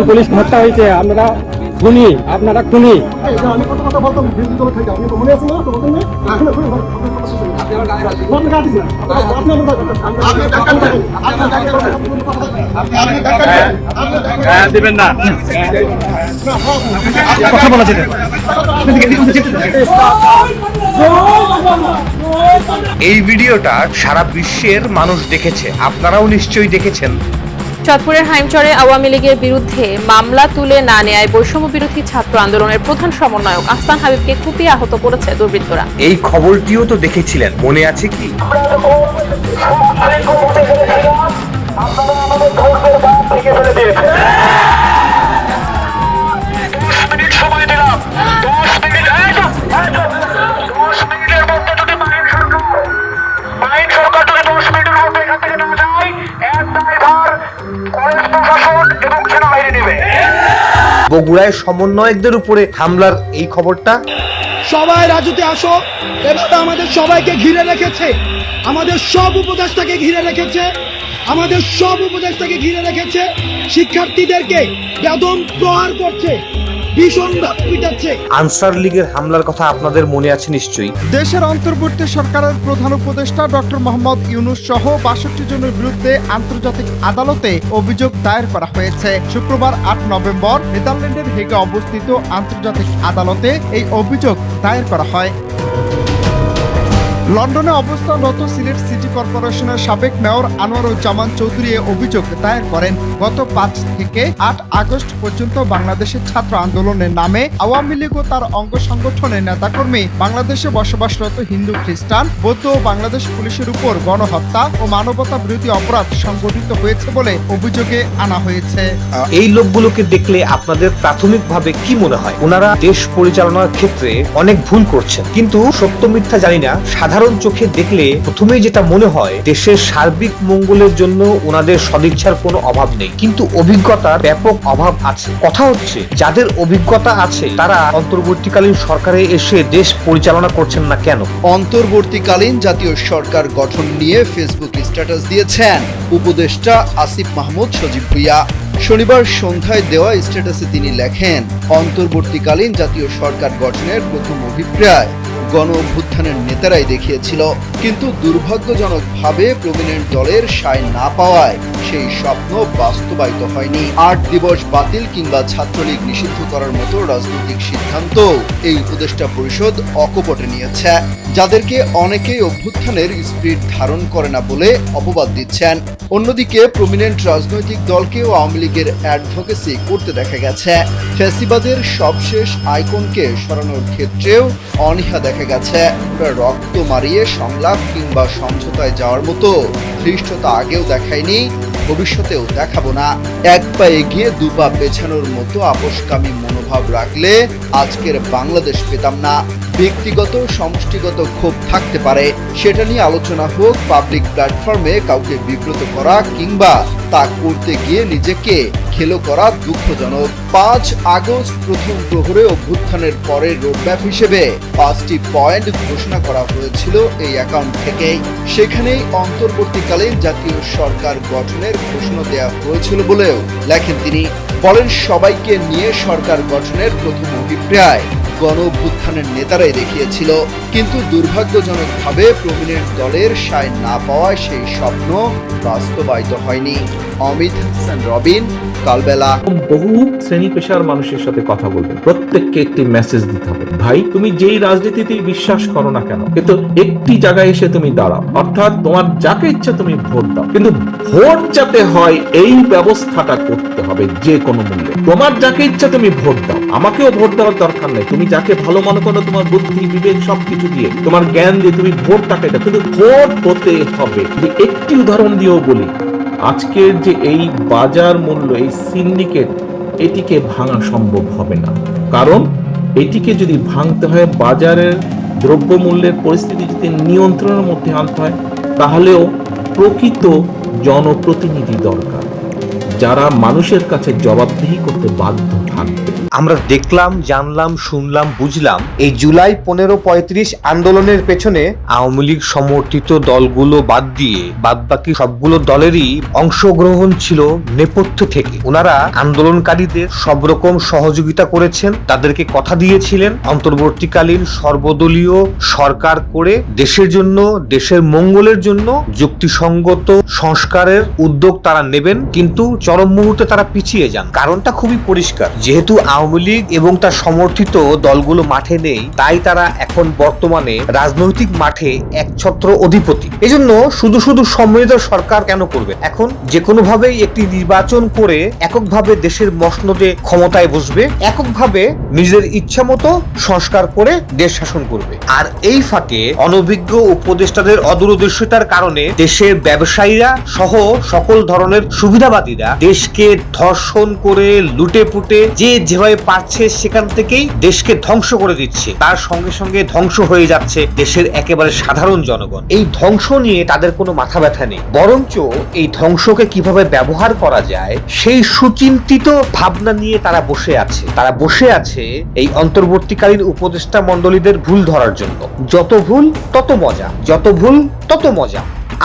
Police হত্যা হয়েছে, আপনারা খুনি, আপনারা খুনি। আমি কত কথা বলতাম বিরোধী দল থেকে, আপনি তো মনে আছে না? তো বলতেন না? আপনি কাটিস না। আপনি দিবেন না কথা বলা যেতে। এই ভিডিওটা সারা বিশ্বের মানুষ দেখেছে, আপনারাও নিশ্চয়ই দেখেছেন। চাঁদপুরের হাইমচরে আওয়ামী লীগের বিরুদ্ধে মামলা তুলে না নেয় বৈষম্য বিরোধী ছাত্র আন্দোলনের প্রধান সমন্বয়ক আহসান হাবিবকে কুপিয়ে আহত করেছে দুর্বৃত্তরা। এই খবরটিও তো দেখেছিলেন, মনে আছে কি? বগুড়ায় সমন্বয়কদের উপরে হামলার এই খবরটা। সবাই রাজুতে আসো, এভাবে আমাদের সবাইকে ঘিরে রেখেছে, আমাদের সব উপদেষ্টাকে ঘিরে রেখেছে, আমাদের সব উপদেষ্টাকে ঘিরে রেখেছে, শিক্ষার্থীদেরকে বেদম প্রহার করছে, ভীষণভাবে পিটাচ্ছে। আনসার লীগের হামলার কথা আপনাদের মনে আছে নিশ্চয়ই। দেশের অন্তর্বর্তী সরকারের প্রধান উপদেষ্টা ডক্টর মোহাম্মদ ইউনূস সহ ৬২ জনের বিরুদ্ধে আন্তর্জাতিক আদালতে অভিযোগ দায়ের করা হয়েছে। শুক্রবার ৮ নভেম্বর নেদারল্যান্ডের হেগে অবস্থিত আন্তর্জাতিক আদালতে এই অভিযোগ দায়ের করা হয়। লন্ডনে অবস্থানরত সিলেট সিটি কর্পোরেশনের সাবেক মেয়র আনোয়ারুজ্জামান চৌধুরী অভিযোগ দায়ের করেন। গত ৫ থেকে ৮ আগস্ট পর্যন্ত বাংলাদেশের ছাত্র আন্দোলনের নামে আওয়ামী লীগ ও তার অঙ্গ সংগঠনের নেতাকর্মী বাংলাদেশে বসবাসরত হিন্দু, খ্রিস্টান, বৌদ্ধ ও বাংলাদেশ পুলিশের উপর গণহত্যা ও মানবতা বিরোধী অপরাধ সংঘটিত হয়েছে বলে অভিযোগে আনা হয়েছে। এই লোকগুলোকে দেখলে আপনাদের প্রাথমিকভাবে কি মনে হয়? ওনারা দেশ পরিচালনার ক্ষেত্রে অনেক ভুল করছেন, কিন্তু সত্য মিথ্যা জানি না, সাধারণ চোখে দেখলে প্রথমেই যেটা মনে হয় দেশের সার্বিক মঙ্গলের জন্য ওনাদের সদিচ্ছার কোনো অভাব নেই, কিন্তু অভিজ্ঞতার ব্যাপক অভাব আছে। কথা হচ্ছে যাদের অভিজ্ঞতা আছে তারা অন্তর্বর্তীকালীন সরকারে এসে দেশ পরিচালনা করছেন না কেন? অন্তর্বর্তীকালীন জাতীয় সরকার গঠন নিয়ে ফেসবুক স্ট্যাটাস দিয়েছেন উপদেষ্টা আসিফ মাহমুদ সজীব ভুঁইয়া। শনিবার সন্ধ্যায় দেওয়া স্ট্যাটাসে তিনি লেখেন, অন্তর্বর্তীকালীন জাতীয় সরকার গঠনের প্রথম অভিপ্রায় গণ অভ্যুত্থানের নেতারাই দেখিয়েছিল, কিন্তু দুর্ভাগ্যজনকভাবে প্রবীণের দলের সায় না পাওয়ায় সেই স্বপ্ন বাস্তবায়িত হয়নি। ৮ দিবস বাতিল কিংবা ছাত্রলীগ নিষিদ্ধ করার মতো রাজনৈতিক সিদ্ধান্ত এই উপদেষ্টা পরিষদ অকপটে নিয়েছে, যাদেরকে অনেকেই অভ্যুত্থানের স্পিরিট ধারণ করে না বলে অপবাদ দিচ্ছেন। অন্যদিকে প্রমিনেন্ট রাজনৈতিক দলকেও আওয়ামী লীগের অ্যাডভোকেসি করতে দেখা গেছে। ফ্যাসিবাদের সবশেষ আইকনকে সরানোর ক্ষেত্রেও অনীহা দেখা গেছে। রক্ত মারিয়ে সংলাপ কিংবা সমঝোতায় যাওয়ার মতো ধৃষ্টতা আগেও দেখায়নি, ভবিষ্যতেও দেখাবো না। এক পা এগিয়ে দু পা পেছানোর মতো আপোষকামী মনোভাব রাখলে আজকের বাংলাদেশ পেতাম না। ব্যক্তিগত সমষ্টিগত ক্ষোভ থাকতে পারে, সেটা নিয়ে আলোচনা হোক। পাবলিক প্ল্যাটফর্মে কাউকে বিব্রত করা কিংবা তা করতে গিয়ে নিজেকে খেলো করা দুঃখজনক। ৫ আগস্ট প্রথম প্রহরে অভ্যুত্থানের পরের রোডম্যাপ হিসেবে ৫টি পয়েন্ট ঘোষণা করা হয়েছিল এই অ্যাকাউন্ট থেকেই। সেখানেই অন্তর্বর্তীকালীন জাতীয় সরকার গঠনের ঘোষণা দেওয়া হয়েছিল বলেও লেখেন তিনি। বলেন, সবাইকে নিয়ে সরকার গঠনের প্রথম অভিপ্রায় গণ অভ্যুত্থানের নেতারাই দেখিয়েছিল, কিন্তু দুর্ভাগ্যজনকভাবে প্রবীণের দলের সায় না পাওয়ায় সেই স্বপ্ন বাস্তবায়িত হয়নি। অমিত হাসান রবিন, কালবেলা। বহু শ্রেণী পেশার মানুষের সাথে কথা বলবেন, প্রত্যেককে একটি মেসেজ দিতে হবে, ভাই তুমি যেই রাজনীতিতেই বিশ্বাস করো না কেন, কিন্তু একটি জায়গায় এসে তুমি দাঁড়াও, অর্থাৎ তোমার যাকে ইচ্ছা তুমি ভোট দাও, কিন্তু ভোট যাতে হয় এই ব্যবস্থাটা করতে হবে যে কোনো মূল্যে। তোমার যাকে ইচ্ছা তুমি ভোট দাও, আমাকেও ভোট দেওয়ার দরকার নেই, তুমি যাকে ভালো মনে করো তোমার বুদ্ধি বিবেক সবকিছু দিয়ে তোমার জ্ঞান দিয়ে তুমি ভোটটাকে দাও, কিন্তু ভোট হতে হবে। একটি উদাহরণ দিয়েও বলি, আজকের যে এই বাজার মূল্য, এই সিন্ডিকেট, এটিকে ভাঙা সম্ভব হবে না। কারণ এটিকে যদি ভাঙতে হয়, বাজারের দ্রব্যমূল্যের পরিস্থিতি যদি নিয়ন্ত্রণের মধ্যে আনতে হয়, তাহলেও প্রকৃত জনপ্রতিনিধি দরকার। যারা মানুষের কাছে জবাবদিহি করতে বাধ্য থাকবে। আমরা দেখলাম, জানলাম, শুনলাম, বুঝলাম এই জুলাই 15-35 আন্দোলনের পেছনে আওয়ামী লীগ সমর্থিত দলগুলো বাদ দিয়ে বাদবাকি সবগুলো দলেরই অংশগ্রহণ ছিল নেপথ্য থেকে। ওনারা আন্দোলনকারীদের সব রকম সহযোগিতা করেছেন, তাদেরকে কথা দিয়েছিলেন অন্তর্বর্তীকালীন সর্বদলীয় সরকার করে দেশের জন্য, দেশের মঙ্গলের জন্য যুক্তিসঙ্গত সংস্কারের উদ্যোগ তারা নেবেন। কিন্তু চরম মুহূর্তে তারা পিছিয়ে যান। কারণটা খুবই পরিষ্কার, যেহেতু আওয়ামী লীগ এবং তার সমর্থিত দলগুলো মাঠে নেই, তাই তারা এখন বর্তমানে রাজনৈতিক মাঠে একছত্র অধিপতি। এজন্য শুধু শুধু সম্মিলিত সরকার কেন করবে? এখন যে কোনো ভাবেই একটি নির্বাচন করে এককভাবে দেশের মসনদে ক্ষমতায় বসবে, এককভাবে নিজের ইচ্ছা মতো সংস্কার করে দেশ শাসন করবে। আর এই ফাঁকে অনভিজ্ঞ উপদেষ্টাদের অদূরদর্শিতার কারণে দেশের ব্যবসায়ীরা সহ সকল ধরনের সুবিধাবাদীরা দেশকে ধর্ষণ করে, লুটে পুটে যে যেভাবে পারছে সেখান থেকেই দেশকে ধ্বংস করে দিচ্ছে। তার সঙ্গে সঙ্গে ধ্বংস হয়ে যাচ্ছে দেশের একেবারে সাধারণ জনগণ। এই ধ্বংস নিয়ে তাদের কোনো মাথা ব্যথা নেই, বরঞ্চ এই ধ্বংসকে কিভাবে ব্যবহার করা যায় সেই সুচিন্তিত ভাবনা নিয়ে তারা বসে আছে। তারা বসে আছে এই অন্তর্বর্তীকালীন উপদেষ্টা মণ্ডলীদের ভুল ধরার জন্য। যত ভুল তত মজা, যত ভুল তত মজা।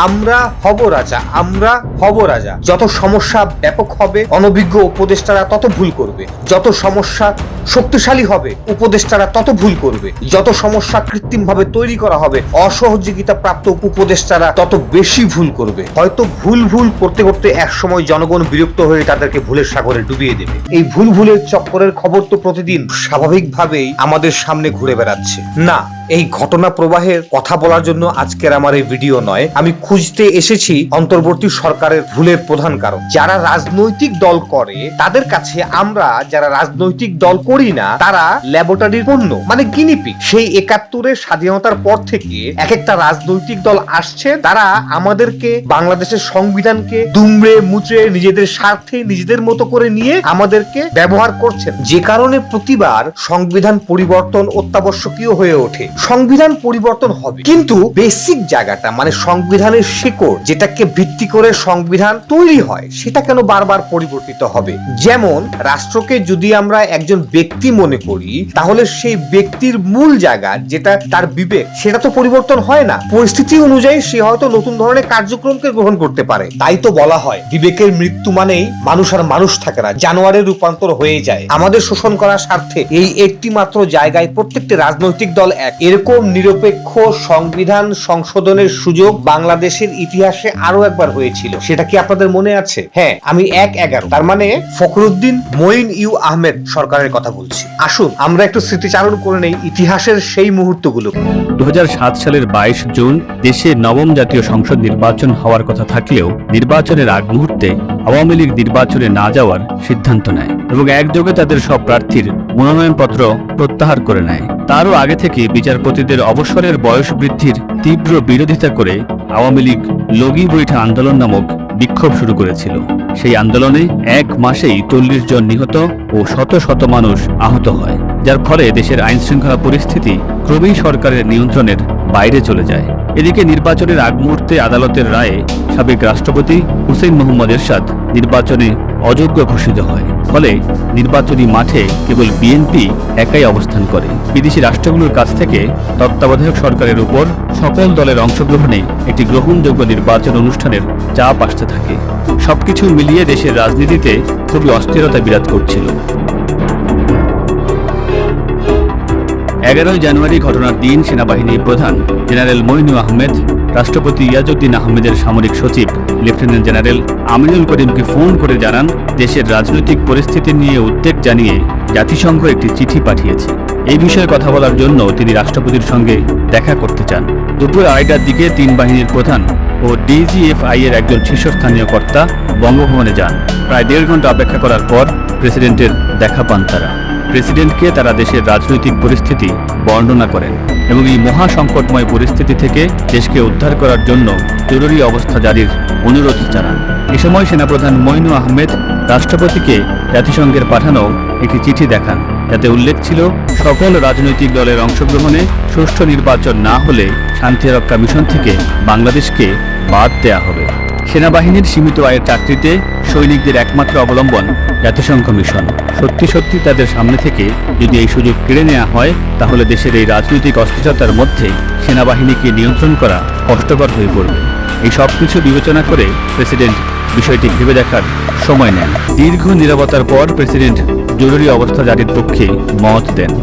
আমরা হব রাজা, আমরা হব রাজা। যত সমস্যা ব্যাপক হবে অনভিজ্ঞ উপদেষ্টারা তত ভুল করবে, যত সমস্যা শক্তিশালী হবে উপদেষ্টারা তত ভুল করবে, যত সমস্যা কৃত্রিম ভাবে তৈরি করা হবে অসহযোগিতা প্রাপ্ত উপদেষ্টারা তত বেশি ভুল করবে। হয়তো ভুল করতে করতে একসময় জনগণ বিরক্ত হয়ে তাদেরকে ভুলের সাগরে ডুবিয়ে দেবে। এই ভুলের চক্করের খবর তো প্রতিদিন স্বাভাবিকভাবেই আমাদের সামনে ঘুরে বেড়াচ্ছে। না, এই ঘটনা প্রবাহের কথা বলার জন্য আজকের আমার এই ভিডিও নয়। আমি খুঁজতে এসেছি অন্তর্বর্তী সরকারের ভুলের প্রধান কারণ। যারা রাজনৈতিক দল করে তাদের কাছে আমরা যারা রাজনৈতিক দল করি না তারা ল্যাবরেটরির পণ্য, মানে গিনিপিগ। সেই 71-এর স্বাধীনতার পর থেকে এক একটা রাজনৈতিক দল আসছে, তারা আমাদেরকে বাংলাদেশের সংবিধানকে দুমড়ে মুচড়ে নিজেদের স্বার্থে নিজেদের মতো করে নিয়ে আমাদেরকে ব্যবহার করছেন। যে কারণে প্রতিবার সংবিধান পরিবর্তন অত্যাবশ্যকীয় হয়ে ওঠে। সংবিধান পরিবর্তন হবে, কিন্তু বেসিক জায়গাটা মানে সংবিধানের শিকড়, যেটাকে ভিত্তি করে সংবিধান তৈরি হয়, সেটা কেন বারবার পরিবর্তিত হবে? যেমন রাষ্ট্রকে যদি আমরা একজন ব্যক্তি মনে করি, তাহলে সেই ব্যক্তির মূল জায়গা যেটা তার বিবেক, সেটা তো পরিবর্তন হয় না। পরিস্থিতি অনুযায়ী সে হয়তো নতুন ধরনের কার্যক্রমকে গ্রহণ করতে পারে। তাই তো বলা হয় বিবেকের মৃত্যু মানেই মানুষ আর মানুষ থাকে না, জানোয়ারের রূপান্তর হয়ে যায়। আমাদের শোষণ করার স্বার্থে এই একটি মাত্র জায়গায় প্রত্যেকটি রাজনৈতিক দল এক। এরকম নিরপেক্ষ সংবিধান সংশোধনের সুযোগ বাংলাদেশের ইতিহাসে আরো একবার হয়েছিল। সেটা কি আপনাদের মনে আছে? হ্যাঁ, আমি 1/11 তার মানে ফখরুদ্দিন মঈন ইউ আহমেদ সরকারের কথা বলছি। আসুন আমরা একটু স্মৃতিচারণ করে নেই ইতিহাসের সেই মুহূর্তগুলো। 2007 সালের 22 জুন দেশে নবম জাতীয় সংসদ নির্বাচন হওয়ার কথা থাকলেও নির্বাচনের আগ মুহূর্তে আওয়ামী লীগ নির্বাচনে না যাওয়ার সিদ্ধান্ত নেয় এবং একযোগে তাদের সব প্রার্থীর মনোনয়নপত্র প্রত্যাহার করে নেয়। তারও আগে থেকে বিচারপতিদের অবসরের বয়স বৃদ্ধির তীব্র বিরোধিতা করে আওয়ামী লীগ লগি বৈঠা আন্দোলন নামক বিক্ষোভ শুরু করেছিল। সেই আন্দোলনে এক মাসেই 40 জন নিহত ও শত শত মানুষ আহত হয়, যার ফলে দেশের আইন শৃঙ্খলা পরিস্থিতি ক্রমেই সরকারের নিয়ন্ত্রণের বাইরে চলে যায়। এদিকে নির্বাচনের আগ মুহূর্তে আদালতের রায়ে সাবেক রাষ্ট্রপতি হুসেইন মোহাম্মদ এরশাদ নির্বাচনে অযোগ্য ঘোষিত হয়। ফলে নির্বাচনী মাঠে কেবল বিএনপি একাই অবস্থান করে। বিদেশি রাষ্ট্রগুলোর কাছ থেকে তত্ত্বাবধায়ক সরকারের উপর সকল দলের অংশগ্রহণে একটি গ্রহণযোগ্য নির্বাচন অনুষ্ঠানের চাপ আসতে থাকে। সবকিছু মিলিয়ে দেশের রাজনীতিতে খুবই অস্থিরতা বিরাজ করছিল। 11 জানুয়ারি ঘটনার দিন সেনাবাহিনীর প্রধান জেনারেল মঈনুল আহমেদ রাষ্ট্রপতি ইয়াজউদ্দিন আহমেদের সামরিক সচিব লেফটেন্যান্ট জেনারেল আমিনুল করিমকে ফোন করে জানান দেশের রাজনৈতিক পরিস্থিতি নিয়ে উদ্বেগ জানিয়ে জাতিসংঘ একটি চিঠি পাঠিয়েছে। এই বিষয়ে কথা বলার জন্য তিনি রাষ্ট্রপতির সঙ্গে দেখা করতে চান। দুপুর 2টার দিকে 3 বাহিনীর প্রধান ও ডিজিএফআই এর একজন শীর্ষস্থানীয় কর্তা বঙ্গভবনে যান। প্রায় 1.5 ঘন্টা অপেক্ষা করার পর প্রেসিডেন্টের দেখা পান তারা। প্রেসিডেন্টকে তারা দেশের রাজনৈতিক পরিস্থিতি বর্ণনা করেন এবং এই মহা সংকটময় পরিস্থিতি থেকে দেশকে উদ্ধার করার জন্য জরুরি অবস্থা জারির অনুরোধ জানান। এ সময় সেনাপ্রধান মঈনুল আহমেদ রাষ্ট্রপতিকে জাতিসংঘের পাঠানো একটি চিঠি দেখান, যাতে উল্লেখ ছিল সকল রাজনৈতিক দলের অংশগ্রহণে সুষ্ঠু নির্বাচন না হলে শান্তিরক্ষা মিশন থেকে বাংলাদেশকে বাদ দেয়া হবে। সেনাবাহিনীর সীমিত আয়ের চাকরিতে সৈনিকদের একমাত্র অবলম্বন জাতিসংঘ মিশন। সত্যি সত্যি তাদের সামনে থেকে যদি এই সুযোগ কেড়ে নেওয়া হয়, তাহলে দেশের এই রাজনৈতিক অস্থিরতার মধ্যে সেনাবাহিনীকে নিয়ন্ত্রণ করা কষ্টকর হয়ে পড়বে। এই সব কিছু বিবেচনা করে প্রেসিডেন্ট বিষয়টি ভেবে দেখার সময় নেন। দীর্ঘ নীরবতার পর প্রেসিডেন্ট জরুরি অবস্থা জারির পক্ষে মত দেন।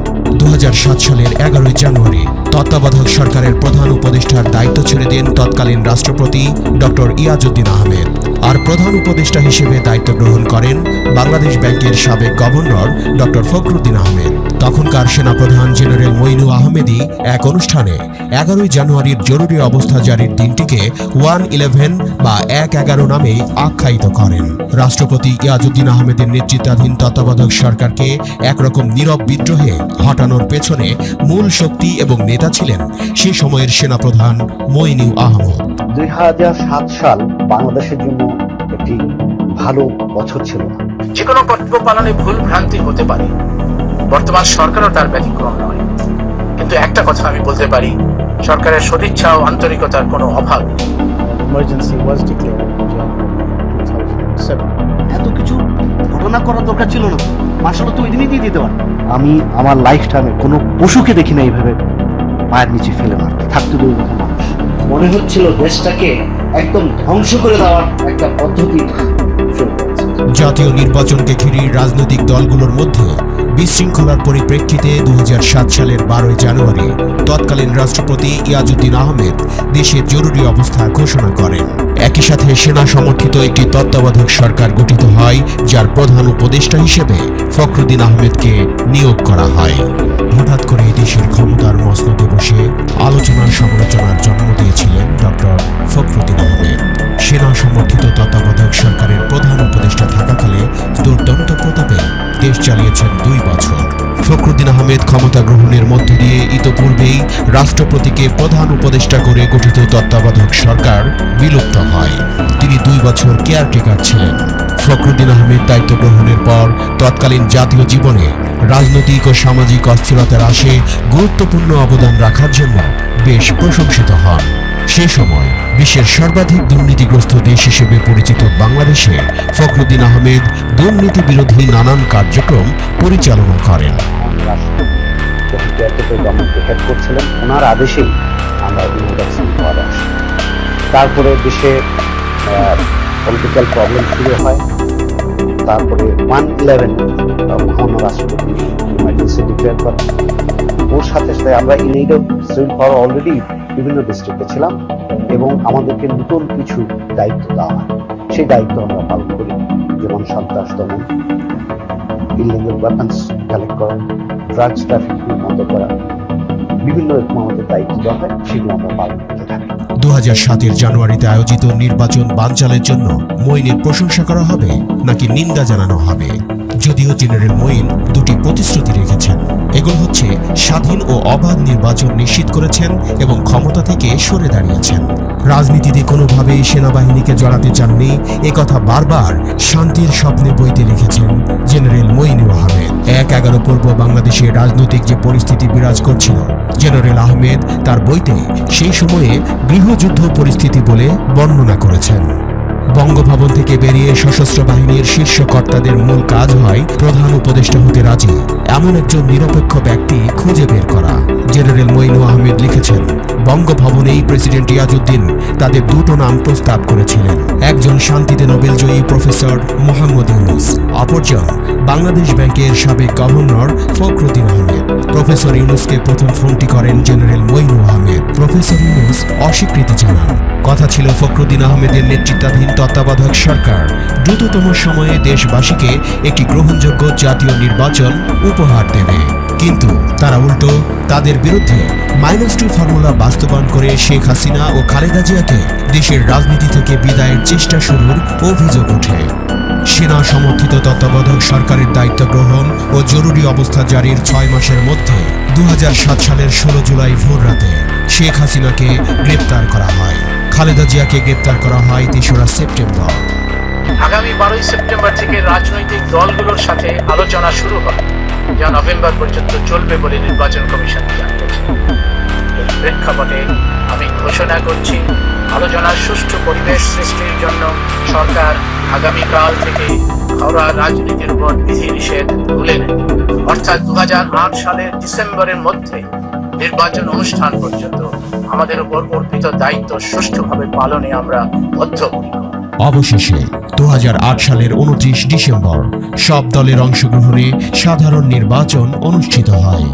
2007 সালের 11 জানুয়ারি তত্ত্বাবধায়ক সরকারের প্রধান উপদেষ্টার দায়িত্ব ছেড়ে দেন তৎকালীন রাষ্ট্রপতি ডক্টর ইয়াজউদ্দিন আহমেদ। আর প্রধান উপদেষ্টা হিসেবে দায়িত্ব গ্রহণ করেন বাংলাদেশ ব্যাংকের সাবেক গভর্নর ডক্টর ফখরুদ্দিন আহমেদ। তখনকার সেনাপ্রধান জেনারেল মঈনুল আহমেদই এক অনুষ্ঠানে 11 জানুয়ারির জরুরি অবস্থা জারির দিনটিকে 1/11 বা 1/11 নামে আখ্যায়িত করেন। রাষ্ট্রপতি ইয়াজউদ্দিন আহমেদের নেতৃত্বাধীন তত্ত্বাবধায়ক সরকারকে একরকম নীরব বিদ্রোহে হটানোর পেছনে মূল শক্তি এবং নেতা ছিলেন সে সময়ের সেনাপ্রধান মঈনুল আহমেদ। 2007 সাল বাংলাদেশের জন্য একটি ভালো বছর ছিল না। যে কোনো কর্তব্য পালনে ভুল ভ্রান্তি হতে পারে, বর্তমান সরকারও তার ব্যতিক্রম নয়। কিন্তু একটা কথা আমি বলতে পারি, সরকারের সদিচ্ছা ও আন্তরিকতার কোনো অভাব নেই। এত কিছু ঘটনা করার দরকার ছিল না, মার্শাল তো ওই দিনই দিয়ে দিতে পারে। আমি আমার লাইফ টাইমে কোনো পশুকে দেখি না এইভাবে পায়ের নিচে ফেলে মারতে, থাকতে দুই কথা মানুষ। মনে হচ্ছিল দেশটাকে একদম ধ্বংস করে দেওয়ার একটা পদ্ধতি শুরু করেছে। জাতীয় নির্বাচনকে ঘিরে রাজনৈতিক দলগুলোর মধ্যে বিশৃঙ্খলার পরিপ্রেক্ষিতে 2007 সালের 12 জানুয়ারি তৎকালীন রাষ্ট্রপতি ইয়াজউদ্দিন আহমেদ দেশে জরুরি অবস্থা ঘোষণা করেন। একই সাথে সেনা সমর্থিত একটি তত্ত্বাবধায়ক সরকার গঠিত হয়, যার প্রধান উপদেষ্টা হিসেবে ফখরুদ্দিন আহমেদকে নিয়োগ করা হয়। হঠাৎ করে দেশের ক্ষমতার মসনদে বসে আলোচনার সমালোচনার জন্ম দিয়েছিলেন ডক্টর ফখরুদ্দিন আহমেদ। সেনা সমর্থিত তত্ত্বাবধায়ক সরকারের প্রধান উপদেষ্টা থাকাকালে দুর্দান্ত প্রতাপে দেশ চালিয়েছেন 2 বছর। ফখরুদ্দিন আহমেদ ক্ষমতা গ্রহণের মধ্য দিয়ে ইতোপূর্বেই রাষ্ট্রপতিকে প্রধান উপদেষ্টা করে গঠিত তত্ত্বাবধায়ক সরকার বিলুপ্ত হয়। তিনি 2 বছর কেয়ারটেকার ছিলেন। ফখরুদ্দিন আহমেদ দায়িত্ব গ্রহণের পর তৎকালীন জাতীয় জীবনে রাজনৈতিক ও সামাজিক অস্থিরতার আসে গুরুত্বপূর্ণ অবদান রাখার জন্য বেশ প্রশংসিত হন। সে সময় বিশ্বের সর্বাধিক দুর্নীতিগ্রস্ত দেশ হিসেবে পরিচিত বাংলাদেশে ফখরুদ্দিন আহমেদ দুর্নীতি বিরোধী নানান কার্যক্রম পরিচালনা করেন। করছিলেন ওনার আদেশেই আমরা আসি। তারপরে দেশে পলিটিক্যাল প্রবলেম শুরু হয়। তারপরে 1/11 মহামান্য রাষ্ট্রপতি ইমার্জেন্সি ডিক্লেয়ার করেন। ওর সাথে সাথে আমরা in aid of civil power already বিভিন্ন ডিস্ট্রিক্টে ছিলাম এবং আমাদেরকে নতুন কিছু দায়িত্ব দেওয়া হয়। সেই দায়িত্ব আমরা পালন করি, যেমন সন্ত্রাস দমন, ইলিগাল ওয়েপন্স কালেক্ট করা, ড্রাগস ট্রাফিকিং বন্ধ করা, বিভিন্ন রকম আমাদের দায়িত্ব দেওয়া হয়, সেগুলো আমরা পালন করতে থাকি। 2007 জানুয়ারিতে আয়োজিত নির্বাচন বানচালের জন্য মঈনের প্রশংসা করা হবে নাকি নিন্দা জানানো হবে? যদিও জেনারেল মঈন দুটি প্রতিশ্রুতি রেখেছেন। এগুলো হচ্ছে স্বাধীন ও অবাধ নির্বাচন নিশ্চিত করেছেন এবং ক্ষমতা থেকে সরে দাঁড়িয়েছেন। রাজনীতিতে কোনোভাবেই সেনাবাহিনীকে জড়াতে চাননি, একথা বারবার শান্তির স্বপ্নে বইতে লিখেছেন জেনারেল মঈনুল আহমেদ। 1/11 পূর্ব বাংলাদেশের রাজনৈতিক যে পরিস্থিতি বিরাজ করছিল, জেনারেল আহমেদ তার বইতে সেই সময়ে গৃহযুদ্ধ পরিস্থিতি বলে বর্ণনা করেছেন। বঙ্গভবন থেকে বেরিয়ে সশস্ত্র বাহিনীর শীর্ষ কর্তাদের মূল কাজ হয় প্রধান উপদেষ্টা হতে রাজি এমন একজন নিরপেক্ষ ব্যক্তি খুঁজে বের করা। জেনারেল মঈনুল আহমেদ লিখেছেন, বঙ্গভবনেই প্রেসিডেন্ট ইয়াজউদ্দিন তাদের 2টো নাম প্রস্তাব করেছিলেন। একজন শান্তিতে নোবেলজয়ী প্রফেসর মোহাম্মদ ইউনুস, অপরজন বাংলাদেশ ব্যাংকের সাবেক গভর্নর ফখরুদ্দিন আহমেদ। প্রফেসর ইউনুসকে প্রথম ফোনটি করেন জেনারেল মঈনুল আহমেদ। প্রফেসর ইউনুস অস্বীকৃতি জানান। কথা ছিল ফখরুদ্দিন আহমেদের নেতৃত্বাধীন তত্ত্বাবধায়ক সরকার দ্রুততম সময়ে দেশবাসীকে একটি গ্রহণযোগ্য জাতীয় নির্বাচন উপহার দেবে, কিন্তু তারা উল্টো তাদের বিরুদ্ধে -2 ফর্মুলা বাস্তবায়ন করে শেখ হাসিনা ও খালেদা জিয়াকে দেশের রাজনীতি থেকে বিদায়ের চেষ্টা শুরুর অভিযোগ ওঠে। সেনা সমর্থিত তত্ত্বাবধায়ক সরকারের দায়িত্ব গ্রহণ ও জরুরি অবস্থা জারির 6 মাসের মধ্যে 2007 সালের 16 জুলাই ভোররাতে শেখ হাসিনাকে গ্রেপ্তার করা হয়। খালেদা জিয়াকে গ্রেপ্তার করা হয় 3রা সেপ্টেম্বর। আগামী 12 সেপ্টেম্বর থেকে রাজনৈতিক দলগুলোর সাথে আলোচনা শুরু হয়, যা নভেম্বর পর্যন্ত চলবে বলে নির্বাচন কমিশন জানিয়েছে। এই প্রেক্ষাপটে আমি ঘোষণা করছি, আলোচনার সুষ্ঠু পরিবেশ সৃষ্টির জন্য সরকার আগামীকাল থেকে ঘরোয়া রাজনীতির উপর বিধিনিষেধ তুলে নেবে, অর্থাৎ 2008 সালের ডিসেম্বরের মধ্যে নির্বাচন অনুষ্ঠান পর্যন্ত আমাদের উপর অর্পিত দায়িত্ব সুষ্ঠুভাবে পালনে আমরা বদ্ধপরিকর। অবশেষে 2008 সালের 29 ডিসেম্বর সব দলের অংশগ্রহণে সাধারণ নির্বাচন অনুষ্ঠিত হয়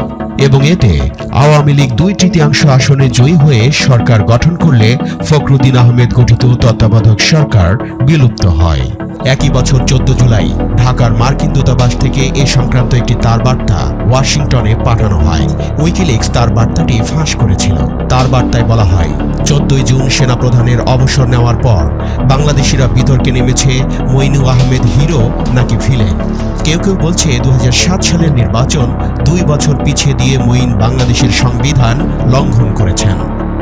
এবং এতে আওয়ামী লীগ 2/3 আসনে জয়ী হয়ে সরকার গঠন করলে ফখরুদ্দিন আহমেদ গঠিত তত্ত্বাবধায়ক সরকার বিলুপ্ত হয়। একই বছর 14 জুলাই ঢাকার মার্কিন দূতাবাস থেকে এ সংক্রান্ত একটি তারবার্তা ওয়াশিংটনে পাঠানো হয়। উইকিলিক্স তার বার্তাটি ফাঁস করেছিল। তার বার্তায় বলা হয়, 14 জুন সেনাপ্রধানের অবসর নেওয়ার পর বাংলাদেশিরা বিতর্কে নেমেছে মইনু আহমেদ হিরো নাকি ভিলেন। কেউ কেউ বলছে 2007 সালের নির্বাচন 2 বছর পিছিয়ে দিয়ে মঈন বাংলাদেশের সংবিধান লঙ্ঘন করেছেন।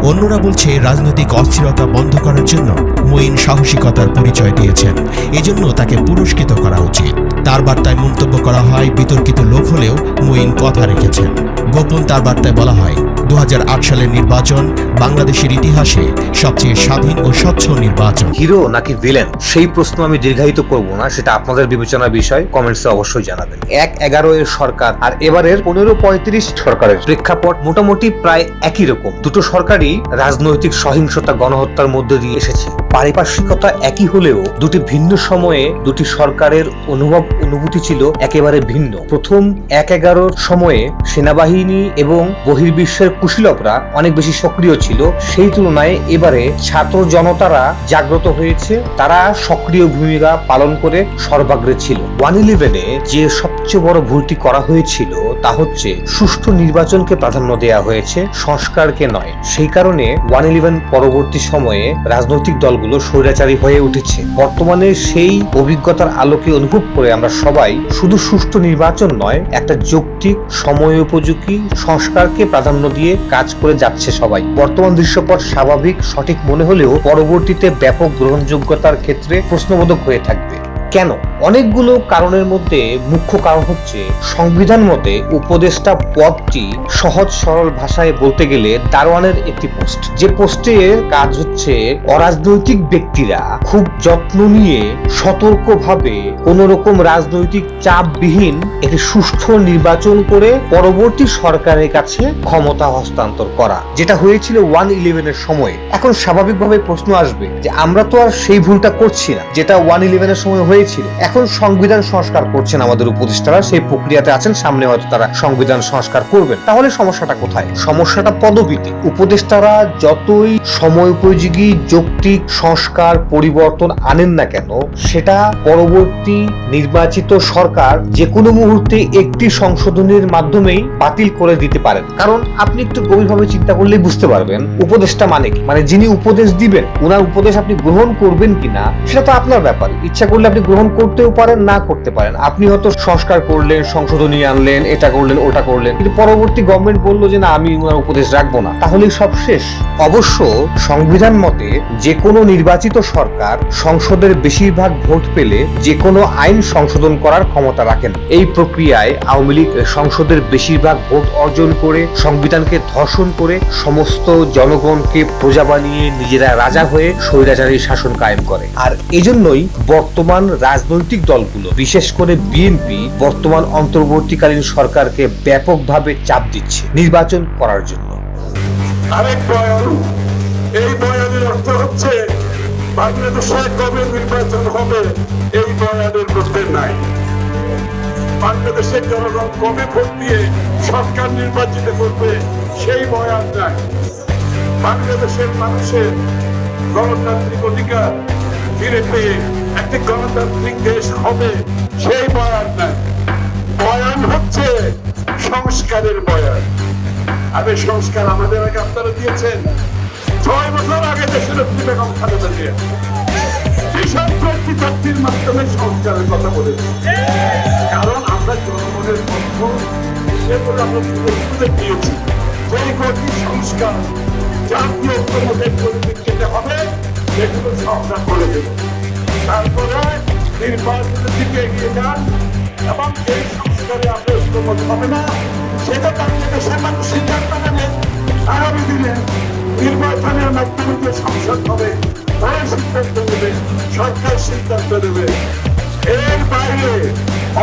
অন্যরা বলছে রাজনৈতিক অস্থিরতা বন্ধ করার জন্য মঈন সাহসিকতার পরিচয় দিয়েছেন, এজন্য তাকে পুরস্কৃত করা উচিত। তার বার্তায় মন্তব্য করা হয়, বিতর্কিত লোক হলেও মঈন কথা রেখেছেন। গোপন তার বার্তায় বলা হয়, 2008 সালের নির্বাচন বাংলাদেশের ইতিহাসে সবচেয়ে স্বাধীন ও স্বচ্ছ নির্বাচন। হিরো নাকি ভিলেন সেই প্রশ্ন আমি দীর্ঘায়িত করব না, সেটা আপনাদের বিবেচনার বিষয়। কমেন্টসে অবশ্যই জানাবেন। 1/11 এর সরকার আর এবারের 15-35 সরকারের প্রেক্ষাপট মোটামুটি প্রায় একই রকম। দুটো সরকারই রাজনৈতিক সহিংসতা গণহত্যার মধ্যে দিয়ে এসেছে। পারিপার্শ্বিকতা একই হলেও দুটি ভিন্ন সময়ে দুটি সরকারের অনুভূতি ছিল একেবারে ভিন্ন। প্রথম 1/11 সময়ে সেনাবাহিনী এবং বহির্বিশ্বের কুশীলবরা অনেক বেশি সক্রিয় ছিল, সেই তুলনায় এবারে ছাত্র জনতারা জাগ্রত হয়েছে, তারা সক্রিয় ভূমিকা পালন করে সর্বাগ্রে ছিল। 1/11-এ যে সবচেয়ে বড় ভুলটি করা হয়েছিল তা হচ্ছে সুষ্ঠু নির্বাচনকে প্রাধান্য দেওয়া হয়েছে, সংস্কারকে নয়। সেই কারণে 1/11 পরবর্তী সময়ে রাজনৈতিক দলগুলো স্বৈরাচারী হয়ে উঠেছে। বর্তমানে সেই অভিজ্ঞতার আলোকে অনুভব করে আমরা সবাই শুধু সুষ্ঠু নির্বাচন নয়, একটা যৌক্তিক সময়োপযোগী সংস্কারকে প্রাধান্য দিয়ে কাজ করে যাচ্ছে সবাই। বর্তমান দৃশ্যপট স্বাভাবিক সঠিক মনে হলেও পরবর্তীতে ব্যাপক গ্রহণযোগ্যতার ক্ষেত্রে প্রশ্নবোধক হয়ে থাকবে। কেন? অনেকগুলো কারণের মধ্যে মুখ্য কারণ হচ্ছে সংবিধান মতে উপদেষ্টা পদটি সহজ সরল ভাষায় বলতে গেলে দারোয়ানের একটি পোস্ট, যে পোস্টের কাজ হচ্ছে অরাজনৈতিক ব্যক্তিরা খুব যত্ন নিয়ে সতর্কভাবে কোন রকম রাজনৈতিক চাপবিহীন একটি সুষ্ঠু নির্বাচন করে পরবর্তী সরকারের কাছে ক্ষমতা হস্তান্তর করা, যেটা হয়েছিল 1/11-এর সময়। এখন স্বাভাবিকভাবে প্রশ্ন আসবে যে আমরা তো আর সেই ভুলটা করছি না যেটা 1/11-এর সময় হয়েছিল। এখন সংবিধান সংস্কার করছেন আমাদের উপদেষ্টারা, সেই প্রক্রিয়াতে আছেন, সামনে হয়তো তারা সংবিধান সংস্কার করবেন। তাহলে সমস্যাটা কোথায়? সমস্যাটা পদবিতে। উপদেষ্টারা যতই সময়োপযোগী যৌক্তিক সংস্কার পরিবর্তন আনেন না কেন, সেটা পরবর্তী নির্বাচিত সরকার যে কোনো মুহূর্তে একটি সংশোধনের মাধ্যমেই বাতিল করে দিতে পারেন। কারণ আপনি একটু গভীরভাবে চিন্তা করলেই বুঝতে পারবেন উপদেষ্টা মানে কি। মানে যিনি উপদেশ দিবেন, ওনার উপদেশ আপনি গ্রহণ করবেন কিনা সেটা তো আপনার ব্যাপার। ইচ্ছা করলে আপনি গ্রহণ করতেও পারেন, না করতে পারেন। আপনি হয়তো সংস্কার করলেন, সংশোধনী আনলেন, এটা করলেন, ওটা করলেন, কিন্তু পরবর্তী গভর্নমেন্ট বললো যে না, আমি ওনার উপদেশ রাখবো না, তাহলে সব শেষ। অবশ্য সংবিধান মতে যে কোনো নির্বাচিত সরকার সংসদের বেশিরভাগ ভোট পেলে যে কোনো আইন সংশোধন করার ক্ষমতা রাখেন। এই প্রক্রিয়ায় আওয়ামী লীগ সংসদের বেশিরভাগ ভোট অর্জন করে সংবিধানকে ধর্ষণ করে সমস্ত জনগণকে প্রজা বানিয়ে নিজেরা রাজা হয়ে স্বৈরাচারী শাসন কায়েম করে। আর এজন্যই বর্তমান রাজনৈতিক দলগুলো, বিশেষ করে বিএনপি, বর্তমান অন্তর্বর্তীকালীন সরকারকে ব্যাপকভাবে চাপ দিচ্ছে নির্বাচন করার জন্য। আরেক বয়ান, এই বয়ানের অর্থ হচ্ছে বাংলাদেশে কবে নির্বাচন হবে এই বয়ানের মধ্যে নাই। বাংলাদেশের জনগণ কবে ভোট দিয়ে সরকার নির্বাচিত করবে সেই বয়ান নাই। বাংলাদেশের মানুষের গণতান্ত্রিক অধিকার ফিরে পেয়ে একটি গণতান্ত্রিক দেশ হবে সেই বয়ান নাই। বয়ান হচ্ছে সংস্কারের বয়ান। আর এই সংস্কার আমাদের আগে আপনারা দিয়েছেন। 6 বছর আগে দেশের বেগম খালেদা জিয়া বিশাল প্রতিপত্তির মাধ্যমে সংস্কারের কথা বলেছি। কারণ আমরা জনগণের পক্ষ সেগুলো আমরা সুযোগ দিয়েছি। সেই কটি সংস্কার জাতীয় ঐক্যমতের পরিপ্রেক্ষিতে হবে, সেগুলো সংস্কার করে দেব। তারপরে নির্বাচনের দিকে এগিয়ে যান এবং এই সংস্কারে আপনার ঐক্যমত হবে না, সেটা বাংলাদেশের মানুষ সিদ্ধান্ত নেবে আগামী দিনে। নির্বাচনের মাধ্যমে যে সংসদ হবে তারা সিদ্ধান্ত নেবে, সরকার সিদ্ধান্ত নেবে। এর বাইরে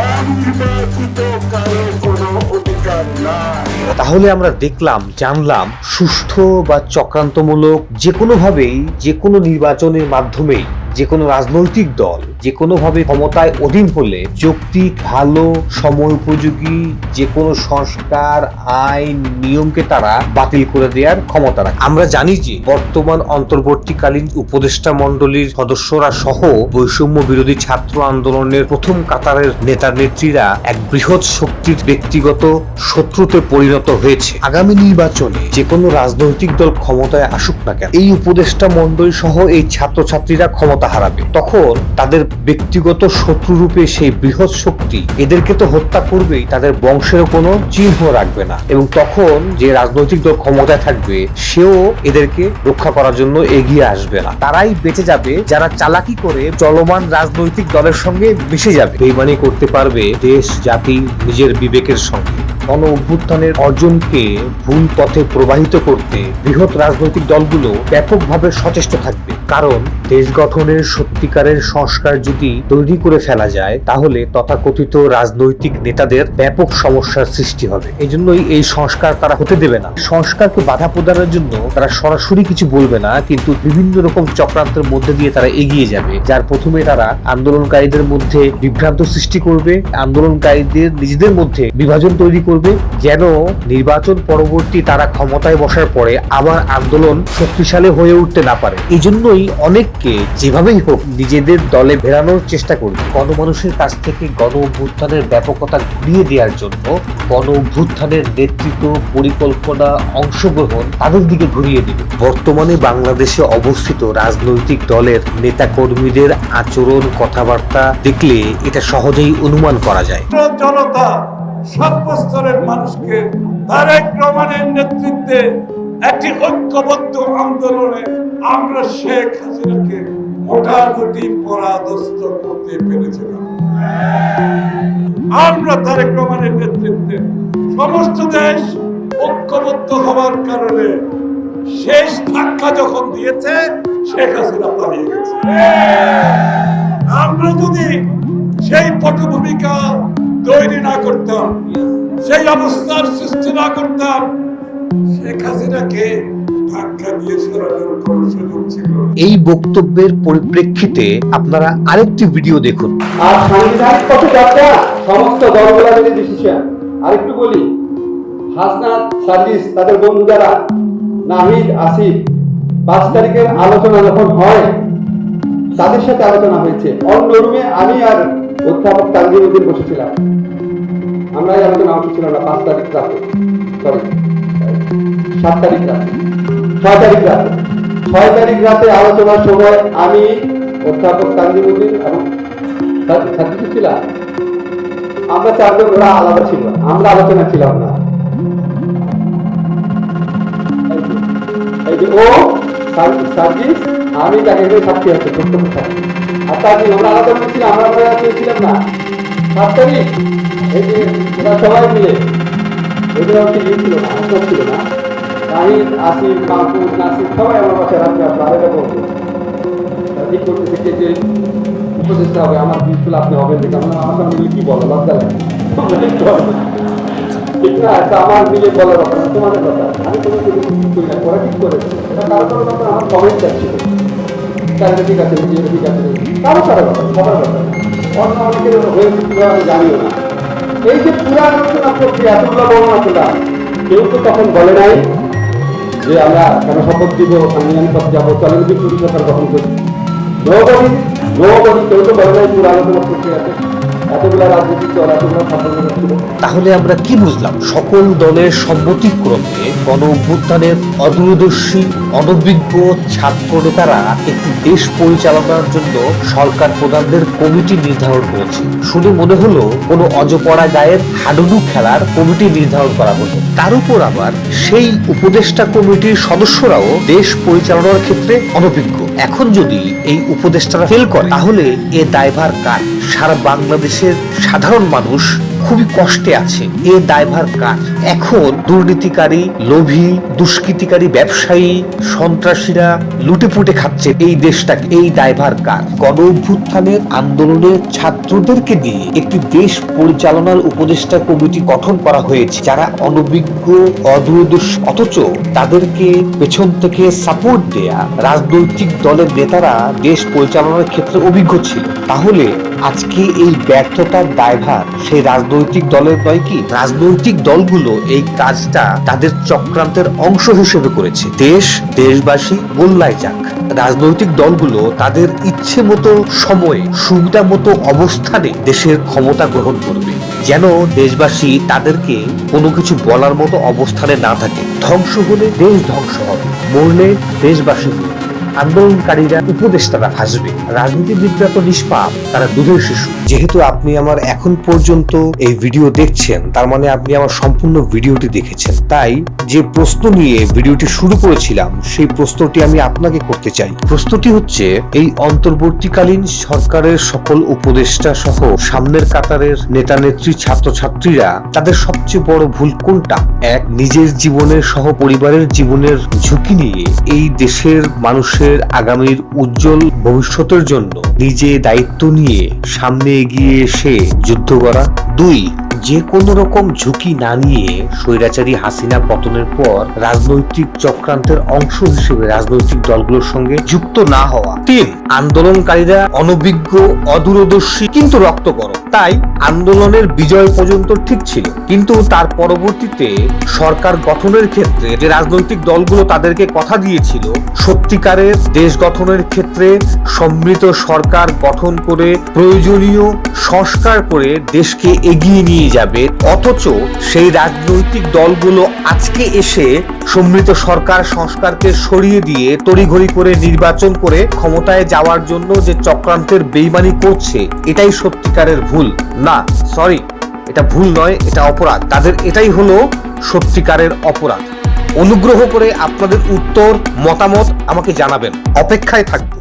অনির্বাচিত কারো কোনো অধিকার নাই। তাহলে আমরা দেখলাম, জানলাম, সুষ্ঠু বা চক্রান্তমূলক যে কোনোভাবেই যে কোনো নির্বাচনের মাধ্যমেই যে কোনো রাজনৈতিক দল যে কোনোভাবে ক্ষমতায় অধীন হলে যৌক্তিক, ভালো, সময় উপযোগী যে কোনো সংস্কার, আইন, নিয়মকে তারা বাতিল করে দেওয়ার ক্ষমতা রাখে। আমরা জানি যে বর্তমান অন্তর্বর্তীকালীন উপদেষ্টা মণ্ডলীর সদস্যরা সহ বৈষম্য বিরোধী ছাত্র আন্দোলনের প্রথম কাতারের নেতা নেত্রীরা এক বৃহৎ শক্তির ব্যক্তিগত শত্রুতে পরিণত হয়েছে। আগামী নির্বাচনে যে কোনো রাজনৈতিক দল ক্ষমতায় আসুক না কেন, এই উপদেষ্টা মণ্ডলী সহ এই ছাত্রছাত্রীরা ক্ষমতা হারাবে। তখন তাদের ব্যক্তিগত শত্রু রূপে সেই বৃহৎ শক্তি এদেরকে তো হত্যা করবেই, তাদের বংশেরও কোনো চিহ্ন রাখবে না, এবং তখন যে রাজনৈতিক দল ক্ষমতায় থাকবে সেও এদেরকে রক্ষা করার জন্য এগিয়ে আসবে না। তারাই বেঁচে যাবে যারা চালাকি করে চলমান রাজনৈতিক দলের সঙ্গে মিশে যাবে, বেইমানি করতে পারবে দেশ, জাতি, নিজের বিবেকের সঙ্গে। গণ অভ্যুত্থানের অর্জনকে ভুল পথে প্রবাহিত করতে বৃহৎ রাজনৈতিক দলগুলো ব্যাপকভাবে সচেষ্ট থাকবে, কারণ দেশ গঠনের সত্যিকারের সংস্কার যদি তৈরি করে ফেলা যায় তাহলে তথাকথিত রাজনৈতিক নেতাদের ব্যাপক সমস্যার সৃষ্টি হবে। এজন্যই এই সংস্কার তারা হতে দেবে না। সংস্কারকে বাধা প্রদানের জন্য তারা সরাসরি কিছু বলবে না, কিন্তু বিভিন্ন রকম চক্রান্তের মধ্যে দিয়ে তারা এগিয়ে যাবে, যার প্রথমে তারা আন্দোলনকারীদের মধ্যে বিভ্রান্ত সৃষ্টি করবে, আন্দোলনকারীদের নিজেদের মধ্যে বিভাজন তৈরি করবে, যেন নির্বাচন পরবর্তী তারা ক্ষমতায় বসার পরে আবার আন্দোলন শক্তিশালী হয়ে উঠতে না পারে। এই জন্যই অনেককে যেভাবেই হোক নিজেদের দলে ভেড়ানোর চেষ্টা করবে। গণমানুষের কাছ থেকে গণ অভ্যুত্থানের ব্যাপকতা ঘুরিয়ে দেওয়ার জন্য গণ অভ্যুত্থানের নেতৃত্ব, পরিকল্পনা, অংশগ্রহণ তাদের দিকে ঘুরিয়ে দিবে। বর্তমানে বাংলাদেশে অবস্থিত রাজনৈতিক দলের নেতা কর্মীদের আচরণ, কথাবার্তা দেখলে এটা সহজেই অনুমান করা যায়। জনতা, সর্বস্তরের মানুষকে তারেক রহমানের নেতৃত্বে একটি ঐক্যবদ্ধ আন্দোলনে আমরা শেখ হাসিনাকে মোটামুটি পরাদস্ত করতে পেরেছিলাম। আমরা তারেক রহমানের নেতৃত্বে সমস্ত দেশ ঐক্যবদ্ধ হওয়ার কারণে শেষ ধাক্কা যখন দিয়েছে, শেখ হাসিনা পালিয়ে গেছে। আমরা যদি সেই পটভূমিকা তৈরি না করতাম, সেই অবস্থার সৃষ্টি না করতাম, শেখ হাসিনাকে ধাক্কা দিয়ে সরানোর কোনো সুযোগ ছিল না। এই বক্তব্যের পরিপ্রেক্ষিতে আপনারা আরেকটি ভিডিও দেখুন। আর সাংবিধানিক পথে যাত্রা সমস্ত দলগুলোর ডিসিশন। আরেকটু বলি, হাসনাত, সার্জিস, তাদের বন্ধু যারা নাহিদ, আসিফ, 5 তারিখের আলোচনা যখন হয় তাদের সাথে আলোচনা হয়েছে। অন্য রুমে আমি আর অধ্যাপক তানজিমুদ্দিন বসেছিলাম, আমরা এই আলোচনা ছিলাম না 5 তারিখ রাতে, সরি 7 তারিখ রাতে, 6 তারিখ রাতে। 6 তারিখ রাতে আলোচনার সময় আমি, অধ্যাপক তানজিমুদ্দিন এবং সার্জিস ছিলাম, আমরা 4 জন, ওরা আলাদা ছিল, আমরা আলোচনা ছিলাম না। এই যে ও সার্জিস, আমি তাকে সাক্ষী আছে, বক্তব্য সাক্ষী, আর তাকে আমরা আলাদা করছিলাম, আমরা ছিলাম না। 7 তারিখ এই যে ওরা সবাই মিলে, এগুলো হচ্ছে ছিল না, সব ছিল না। নাহিদ, আসিফ, মাহফুজ, নাসির সবাই আমার পাশে রাখবে, আপনার এটা বলবো ঠিক করতেছে যে উপদেষ্টা হবে, আমার বিলকুল আপনি হবেন দেখে আমার সামনে কি বলো, লজ্জা লাগে ঠিক না? আমার মিলে বলার কথা না, তোমাদের কথা। আমি তোমাকে ঠিক করি না, ওরা ঠিক করেছে, এটা কারো কারো কথা আমার কমেন্ট চাচ্ছিল, তাহলে ঠিক আছে, ঠিক আছে, কারো কারো কথা, সবার কথা, অন্য অনেকের হয়েছে কিভাবে আমি জানিও না। এই যে পুরা আলোচনা প্রক্রিয়া, এতগুলো বর্ণনা করলাম, কেউ তো তখন বলে নাই যে আমরা কেন শপথ দিব, সাংবিধানিক পথে যাবো, চলেন কি পুরী সরকার গঠন করি। কেউ তো বলে নাই পুরো আলোচনা প্রক্রিয়াতে এতগুলো রাজনৈতিক দল, এতগুলো ছাত্র ছিল। তাহলে আমরা কি বুঝলাম? সকল দলের সম্মতিক্রমে গণ অভ্যুত্থানের অদূরদর্শী, অনভিজ্ঞ ছাত্র নেতারা একটি দেশ পরিচালনার জন্য সরকার প্রধানদের কমিটি নির্ধারণ করেছে। শুনে মনে হলো কোনো অজপড়া গায়ের হাডুডু খেলার কমিটি নির্ধারণ করা হলো। তার উপর আবার সেই উপদেষ্টা কমিটির সদস্যরাও দেশ পরিচালনার ক্ষেত্রে অনভিজ্ঞ। এখন যদি এই উপদেষ্টারা ফেল করে তাহলে এ দায়ভার কার? সারা বাংলাদেশের সাধারণ মানুষ খুবই কষ্টে আছে। এ দায়ভার কার? এখন দুর্নীতিকারী, লোভী, দুষ্কৃতিকারী, ব্যবসায়ী, সন্ত্রাসীরা লুটেপুটে খাচ্ছে এই দেশটাকে। এই দায়ভার কার? গণ অভ্যুত্থানের আন্দোলনের ছাত্রদেরকে দিয়ে একটি দেশ পরিচালনার উপদেষ্টা কমিটি গঠন করা হয়েছে, যারা অনভিজ্ঞ, অদূরদর্শী, অথচ তাদেরকে পেছন থেকে সাপোর্ট দেয়া রাজনৈতিক দলের নেতারা দেশ পরিচালনার ক্ষেত্রে অভিজ্ঞ ছিল। তাহলে আজকে এই ব্যর্থতার দায়ভার সেই রাজনৈতিক দলের নয় কি? রাজনৈতিক দলগুলো এই কাজটা তাদের চক্রান্তের অংশ হিসেবে করেছে। দেশবাসী গোল্লায় যাক, রাজনৈতিক দলগুলো তাদের ইচ্ছে মতো সময়ে, সুবিধা মতো অবস্থানে দেশের ক্ষমতা গ্রহণ করবে, যেন দেশবাসী তাদেরকে কোনো কিছু বলার মতো অবস্থানে না থাকে। ধ্বংস হলে দেশ ধ্বংস হবে, মরলে দেশবাসী। আন্দোলনকারীরা, উপদেষ্টারা হাসবে। রাজনীতিবিদরা তো নিষ্পাপ, তারা দুধের শিশু। যেহেতু আপনি আমার এখন পর্যন্ত এই ভিডিও দেখছেন, তার মানে আপনি আমার সম্পূর্ণ ভিডিওটি দেখেছেন। তাই যে প্রশ্ন নিয়ে ভিডিওটি শুরু করেছিলাম, সেই প্রশ্নটি আমি আপনাকে করতে চাই। প্রশ্নটি হচ্ছে, এই অন্তর্বর্তীকালীন সরকারের সকল উপদেষ্টা সহ সামনের কাতারের নেতা নেত্রী, ছাত্রছাত্রীরা তাদের সবচেয়ে বড় ভুল কোনটা? এক, নিজের জীবনের সহ পরিবারের জীবনের ঝুঁকি নিয়ে এই দেশের মানুষের আগামীর উজ্জ্বল ভবিষ্যতের জন্য নিজে দায়িত্ব নিয়ে সামনে এগিয়ে এসে যুদ্ধ করা। দুই, যে কোনো রকম ঝুঁকি না নিয়ে স্বৈরাচারী হাসিনা পতনের পর রাজনৈতিক চক্রান্তের অংশ হিসেবে রাজনৈতিক দলগুলোর সঙ্গে যুক্ত না হওয়া। তিন, আন্দোলনকারীরা অনভিজ্ঞ, অদূরদর্শী কিন্তু রক্তগরম, তাই আন্দোলনের বিজয় পর্যন্ত ঠিক ছিল, কিন্তু তার পরবর্তীতে সরকার গঠনের ক্ষেত্রে যে রাজনৈতিক দলগুলো তাদেরকে কথা দিয়েছিল সত্যিকারের দেশ গঠনের ক্ষেত্রে সম্মিলিত সরকার গঠন করে প্রয়োজনীয় সংস্কার করে দেশকে এগিয়ে নিয়ে যাবে, অথচ সেই রাজনৈতিক দলগুলো আজকে এসে সম্মিলিত সরকার সংস্কারকে সরিয়ে দিয়ে তড়িঘড়ি করে নির্বাচন করে ক্ষমতায় যাওয়ার জন্য যে চক্রান্তের বেইমানি করছে, এটাই সত্যিকারের ভুল। না, সরি, এটা ভুল নয়, এটা অপরাধ। তাদের এটাই হলো সত্যিকারের অপরাধ। অনুগ্রহ করে আপনাদের উত্তর, মতামত আমাকে জানাবেন, অপেক্ষায় থাকবো।